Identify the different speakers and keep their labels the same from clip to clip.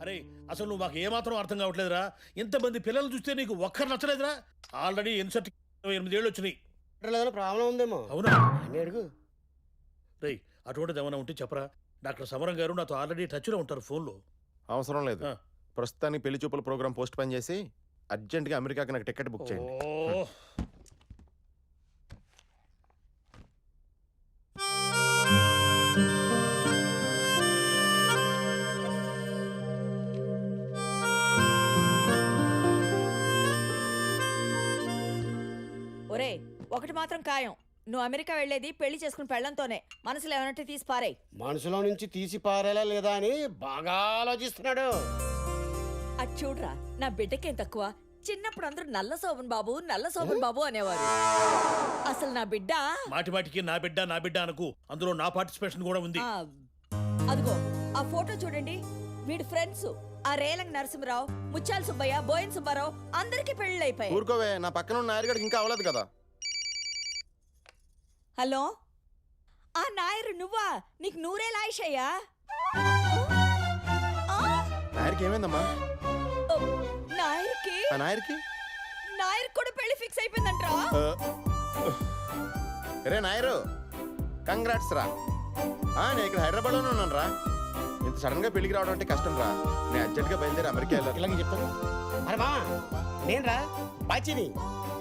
Speaker 1: అరే అసలు నువ్వు మాకు ఏమాత్రం అర్థం కావట్లేదురా. ఇంతమంది పిల్లలు చూస్తే నీకు ఒక్కరు నచ్చలేదురా? ఆల్రెడీ ఎన్సెట్ 28 ఏళ్ళు వచ్చినాయి.
Speaker 2: ప్రాబ్లం ఉందేమో.
Speaker 1: అవునా?
Speaker 2: అడుగు.
Speaker 1: రే అటువంటిది ఏమైనా ఉంటే చెప్పరా. డాక్టర్ సమరం గారు నాతో ఆల్రెడీ టచ్లో ఉంటారు ఫోన్లో.
Speaker 3: అవసరం లేదు. ప్రస్తుతానికి పెళ్లి చూపుల ప్రోగ్రామ్ పోస్ట్ పోన్ చేసి అర్జెంట్గా అమెరికాకి నాకు టికెట్ బుక్ చేయండి.
Speaker 4: ఒరే ఒకటి మాత్రం ఖాయం, నువ్వు అమెరికా వెళ్ళేది పెళ్లి చేసుకుని పెళ్ళంతోనే. మనసులో ఏమన్నట్టు తీసి పారేయ్.
Speaker 2: మనసులో నుంచి తీసి పారేలా లేదా అని బాగా ఆలోచిస్తున్నాడు.
Speaker 4: అది చూడరా, నా బిడ్డకేం తక్కువ. చిన్నప్పుడు అందరూ నల్ల శోభన్ బాబు నల్ల శోభన్ బాబు అనేవారు. అసలు నా బిడ్డ
Speaker 1: మాటి మాటికి నా బిడ్డ నా బిడ్డ అనుకు. అందులో నా పార్టిసిపేషన్ కూడా ఉంది.
Speaker 4: అదిగో ఆ ఫోటో చూడండి. వీడి ఫ్రెండ్స్ ఆ రేలంగ్ నరసింహరావు, ముత్యాల సుబ్బయ్య, బోయన్ సుబ్బారావు అందరికి పెళ్లి అయిపోయాయి.
Speaker 3: ఊరుకోవే, నా పక్కన ఉన్న నాయరుడికి ఇంకా అవ్వలేదు కదా.
Speaker 4: హలో, ఆ నాయరు నువ్వా? నీకు నూరేళ్ళ ఆయుషయ్యా?
Speaker 3: నాయర్కి ఏమైందమ్మా?
Speaker 4: నాయర్కి నాయర్ కూడా పెళ్లి ఫిక్స్ అయిపోయిందంట్రా.
Speaker 3: రే నాయరు, కంగ్రాట్స్ రా. నేను ఇక్కడ హైదరాబాద్ లోనే ఉన్నాను రా. ఇంత సడన్ గా పెళ్లికి రావడం అంటే కష్టం రా. నేను అర్జెంట్ గా బయలుదేరి అమెరికా వెళ్ళాలి.
Speaker 2: ఇలాగే చెప్తాను. అరే బా నేను రా బాచిని.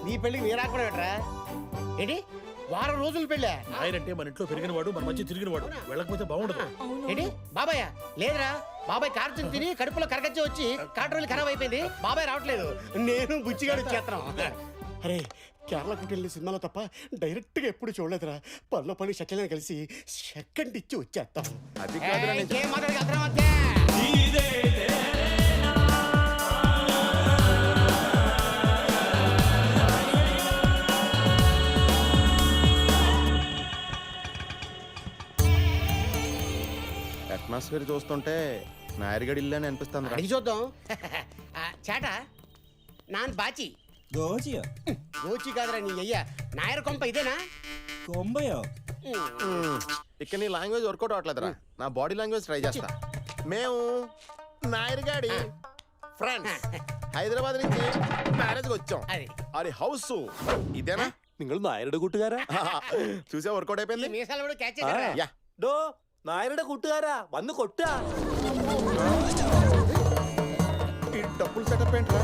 Speaker 2: నీ పెళ్లికి నేను రాకుండా పెట్టరా ఏంటి? వారం రోజులు పెళ్ళా?
Speaker 1: ఆయనంటే మన ఇంట్లో పెరిగినవాడు, మన మధ్య తిరిగినవాడు. వెళ్ళకపోతే బాగుండదు.
Speaker 2: ఏంటి బాబాయ్? లేదురా, బాబాయ్ కారు తిని కడుపులో కరగచ్చి వచ్చి కాటరోలు ఖరాబ్ అయిపోయింది. బాబాయ్ రావట్లేదు, నేను బుచ్చిగాడు వచ్చేస్తాను. అరే కేరళకు వెళ్ళే సినిమాలో తప్ప డైరెక్ట్ గా ఎప్పుడు చూడలేదురా. పనిలో పని షట్లని కలిసి సెకండ్ ఇచ్చి వచ్చేస్తాం.
Speaker 3: అది కాదురా, అట్మాస్ఫియర్ చూస్తుంటే నాయరుగడి ఇల్లు అని అనిపిస్తుంది.
Speaker 2: అడిగి చూద్దాం. చేట నాన్ బాచి గోచి కాదురా నీ అయ్యా. నాయర్ కొంప ఇదేనా?
Speaker 3: ఇక్కడ నీ లాంగ్వేజ్ వర్కౌట్ అవట్లేదురా. నా బాడీ లాంగ్వేజ్ ట్రై చేస్తా. మేము నాయరుగాడి ఫ్రెండ్స్ హైదరాబాద్ నుంచి మ్యారేజ్ వచ్చాం. అది హౌస్ ఇదేనా?
Speaker 5: നിങ്ങൾ നായരുടെ കൂട്ടുകാരാ?
Speaker 3: చూసే వర్కౌట్ అయిపోయింది.
Speaker 5: നായരുടെ കൂട്ടുകാരാ, വന്ന് കൊട്ടാ.
Speaker 3: ఈ డబ్బులు సెటప్ ఏంట్రా?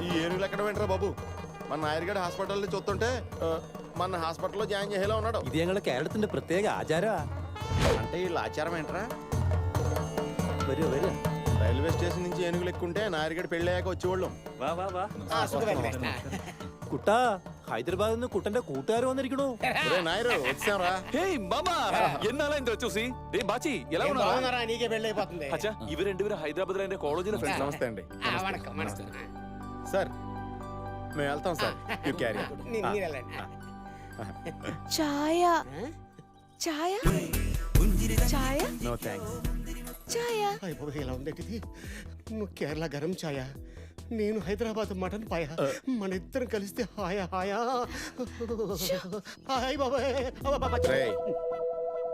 Speaker 3: ఈ ఏనుగులు ఎక్కడ ఏంట్రా బాబు? మన నాయర్గడ్ హాస్పిటల్లో చూస్తుంటే మన హాస్పిటల్లో జాయిన్ చేసేలా ఉన్నాడు.
Speaker 5: ఇది ഞങ്ങളുടെ കേരളത്തിന്റെ പ്രത്യേക ആചാരമാ.
Speaker 3: అంటే వీళ్ళ ఆచారం ఏంట్రా?
Speaker 5: വരൂ വരൂ.
Speaker 3: రైల్వే స్టేషన్ నుంచి ఏనుగులు ఎక్కుంటే నాయర్గడ్ పెళ్ళయ్యాక వచ్చేవాళ్ళం.
Speaker 5: വാ വാ വാ. കുട്ടാ, హైదరాబాద్ നിന്ന് കുട്ടന്റെ കൂട്ടുകാർ വന്നിരിക്കണു.
Speaker 3: నాయరు వచ్చారా?
Speaker 5: హేయ్ మామా, ఎన్నాళ్ళ ఇంత చూసి. రే బాచి, ఎలా ఉన్నారా?
Speaker 2: నీకే పెళ్ళి అయిపోతుంది.
Speaker 5: అచ్చా, ఇవి రెండు హైదరాబాద్ లో కాలేజీలో ఫ్రెండ్స్.
Speaker 3: నమస్తే అండి. సార్ మేము వెళ్తాం సార్.
Speaker 4: ఛాయ ఛాయ ఛాయ
Speaker 3: నో థ్యాంక్స్.
Speaker 4: ఛాయ
Speaker 2: ఇలా ఉంది. నువ్వు కేరళ గరం ఛాయ, నేను హైదరాబాద్ మటన్ పాయ. మన ఇద్దరం కలిస్తే హాయా హాయా. హాయ్ బాబాయ్.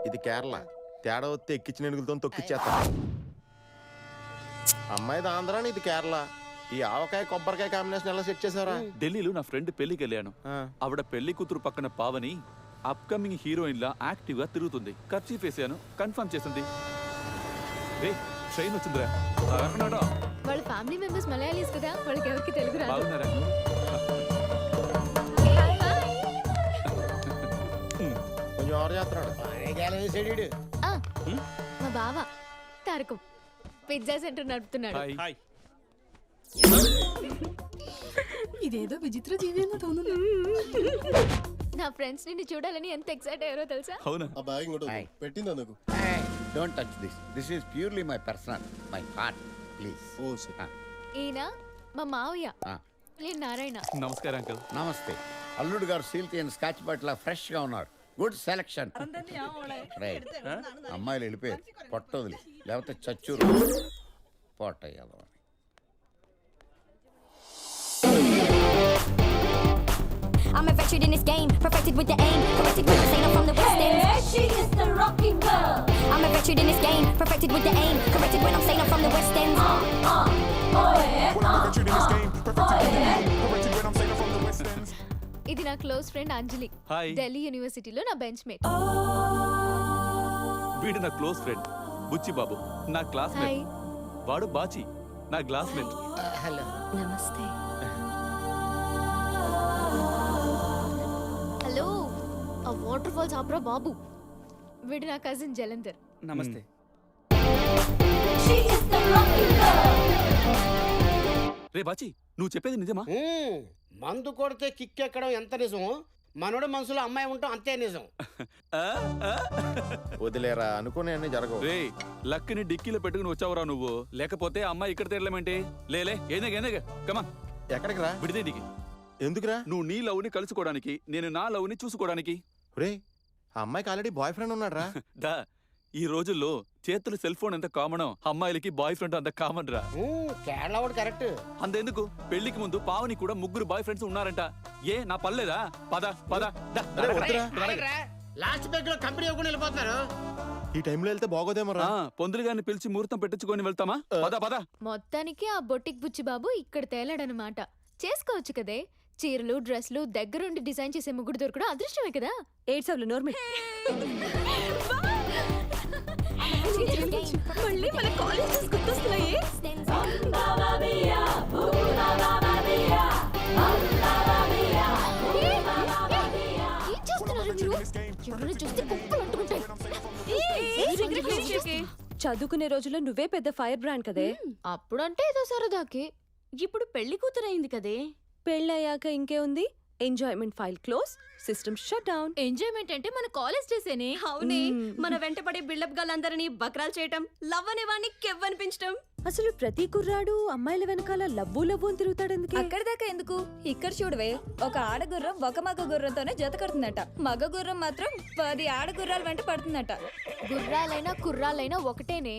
Speaker 3: ఇది కేరళ. తేడా వస్తే ఎక్కించిన ఏనుగులతో తొక్కిచ్చేస్తా. అమ్మాయిది ఆంధ్రాని, ఇది కేరళ. ఈ ఆవకాయ కొబ్బరికాయ కాంబినేషన్ ఎలా సెట్ చేసారా?
Speaker 6: ఢిల్లీలో నా ఫ్రెండ్ పెళ్లికి వెళ్ళాను. ఆవిడ పెళ్లి కూతురు పక్కన పావని అప్కమింగ్ హీరోయిన్ లా యాక్టివ్ గా తిరుగుతుంది. కర్చీఫ్ వేసాను, కన్ఫర్మ్ చేసింది. ట్రైన్ వచ్చిందిరా.
Speaker 7: వాళ్ళ ఫ్యామిలీ మెంబర్స్ మలయాళీస్ కదా, వాళ్ళకి ఎవరికి తెలుగు రాదు.
Speaker 6: బాగున్నారా?
Speaker 3: కొంచెం ఆరు చేస్తున్నాడు.
Speaker 7: మా బావ తారకం పిజ్జా సెంటర్ నడుపుతున్నాడు.
Speaker 8: ఇదేదో విచిత్ర జీవితంగా తోనుంది.
Speaker 7: నా ఫ్రెండ్స్ నిన్ను చూడాలని ఎంత ఎక్సైట్ అయ్యారో తెలుసా?
Speaker 6: అవునా?
Speaker 9: ఆ బ్యాగ్ ఇంకోటి పెట్టింది అందుకు.
Speaker 10: Don't touch this. This is purely my personal, my heart, please.
Speaker 9: ఓ సరే.
Speaker 7: ఈయన మా మావయ్య నారాయణ.
Speaker 6: నమస్కారం అంకల్.
Speaker 10: నమస్తే. అల్లుడు గారు సీల్తి అండ్ స్కాచ్ బట్ల ఫ్రెష్ గా ఉన్నారు. Good selection. రైట్. అమ్మాయిలు వెళ్ళిపోయారు. పొట్టొదిలి లేకపోతే చచ్చూరు పోటయ్యాలి.
Speaker 7: I'm a veteran in this game, perfected with the aim, corrected with the saying I'm from the West End. She is the rocking girl. I'm a veteran in this game, perfected with the aim, corrected when I'm saying I'm from the West End. ఇది నా close friend అంజలి,
Speaker 6: hi
Speaker 7: Delhi యూనివర్సిటీలో నా bench mate.
Speaker 6: వీడు నా close friend బుచ్చి బాబు, నా classmate.
Speaker 7: Hi.
Speaker 6: వాడు బాచి, నా classmate.
Speaker 2: Hello.
Speaker 7: నమస్తే. హలో, ఆ వాటర్ ఫాల్స్ ఆపరా బాబు. వీడు నా కజిన్ జలంధర్.
Speaker 5: నమస్తే.
Speaker 6: రే బాచి, నువ్వు చెప్పేది నిజమా?
Speaker 2: మందు కొడితే కిక్ ఎక్కడం ఎంత నిజమో, మనోడి మనసులో అమ్మాయి ఉంటాం అంతే నిజం.
Speaker 6: ఆ? ఆ?
Speaker 3: వదిలేరా అనుకునే అన్ని జరగవు.
Speaker 6: రే లక్ని డిక్కీలో పెట్టుకుని వచ్చావురా నువ్వు, లేకపోతే అమ్మాయి ఇక్కడ తేరలేమేంటి? లేలే ఏందగ కమా
Speaker 3: ఎక్కడికి రా?
Speaker 6: విడిదేటికి.
Speaker 3: ఎందుకురా?
Speaker 6: నువ్వు నీ లవ్ ని కలుసుకోవడానికి, నేను నా లవ్ ని చూసుకోవడానికి.
Speaker 3: రే ఆ అమ్మాయికి ఆల్రెడీ బాయ్ ఫ్రెండ్ ఉన్నాడు రా.
Speaker 6: దా ఈ రోజుల్లో చేతులు సెల్ ఫోన్ ఎంత కామనో, అమ్మాయిలకి బాయ్ ఫ్రెండ్ అంత కామన్ రా.
Speaker 2: కేరళ వాడు కరెక్ట్.
Speaker 6: అంతెందుకు, పెళ్లికి ముందు పావని కూడా 3 బాయ్ ఫ్రెండ్స్ ఉన్నారంట. ఏ నా పర్లేదా? పద పద దా.
Speaker 3: అరే వద్దురా.
Speaker 2: లాస్ట్ బెగ్ లో కంపెనీ ఇవ్వకుండా వెళ్ళిపోతున్నారు.
Speaker 3: ఈ టైంలో వెళ్తే బాగోదేమో రా.
Speaker 6: పొందులు గారిని పిలిచి ముహూర్తం పెట్టించుకొని వెళ్తామా? పద పద.
Speaker 7: మొత్తానికి ఆ బొట్టిక్ బుచ్చి బాబు ఇక్కడ తేలాడనమాట. చేసుకోవచ్చు కదే, చీరలు డ్రెస్లు దగ్గరుండి డిజైన్ చేసే ముగ్గురు దొరకడం అదృష్టమే కదా.
Speaker 4: ఏడ్సవులు నోర్మి. మళ్ళీ మన కాలేజ్ గుర్తొస్తున్నాయి.
Speaker 7: ఏం చేస్తున్నారు మీరు? ఎవరైనా చూస్తే కుప్పలు అంటుకుంటాయి.
Speaker 4: చదువుకునే రోజుల్లో నువ్వే పెద్ద ఫైర్ బ్రాండ్ కదే.
Speaker 7: అప్పుడంటే ఏదో సరదాకి.
Speaker 4: ఇప్పుడు పెళ్లి కూతురైంది కదే. పెళ్ళయ్యాక ఇంకే ఉంది? Enjoyment file close, system shut down.
Speaker 7: Enjoyment అంటే మన కాలేజ్ డేసేనే.
Speaker 4: అవునే, మన వెంటపడే బిల్డప్ గాలందరినీ బక్రాలు చేయటం, లవ్ అనే వాడిని కెవ్వనిపించటం. అసలు ప్రతి కుర్రాడు అమ్మాయిల వెనకాల లవ్వు లవ్వు అని తిరుగుతాడెందుకు? అక్కడి దాకా ఎందుకు, ఇక్కడ చూడవే, ఒక ఆడగుర్రం ఒక మగ గుర్రంతోనే జత కడుతుందట. మగ గుర్రం మాత్రం 10 ఆడగుర్రాల వెంట పడుతుందట.
Speaker 7: గుర్రాలైనా కుర్రాలైనా ఒకటేనే.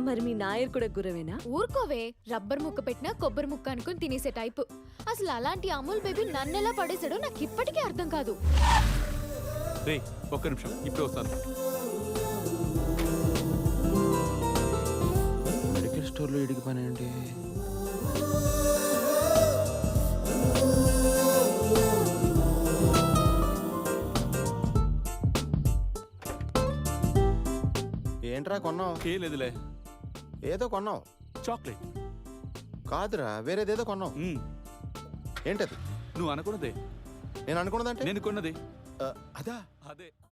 Speaker 4: మరి మీ నాయర్ కూడా గుర్రమేనా?
Speaker 7: ఊరుకోవే, రబ్బర్ ముక్క పెట్టినా కొబ్బరి ముక్క అనుకుని తినేసే టైపు. అసలు అలాంటి అమూల్ బేబీ నన్నెలా పడేసాడో నాకు ఇప్పటికీ అర్థం కాదు.
Speaker 6: రే ఒక్క నిమిషం, ఇప్పుడే వస్తాను.
Speaker 3: మెడికల్ స్టోర్లో ఇడికి పని ఏంటి? ఏంట్రా కొన్నావు?
Speaker 6: ఏ లేదులే,
Speaker 3: ఏదో కొన్నావు.
Speaker 6: చాక్లెట్
Speaker 3: కాదురా, వేరేదేదో కొన్నావు. ఏంటది?
Speaker 6: నువ్వు అనుకున్నదే
Speaker 3: నేను అనుకున్నదంటే
Speaker 6: నేను కొన్నది.
Speaker 3: అదా?
Speaker 6: అదే.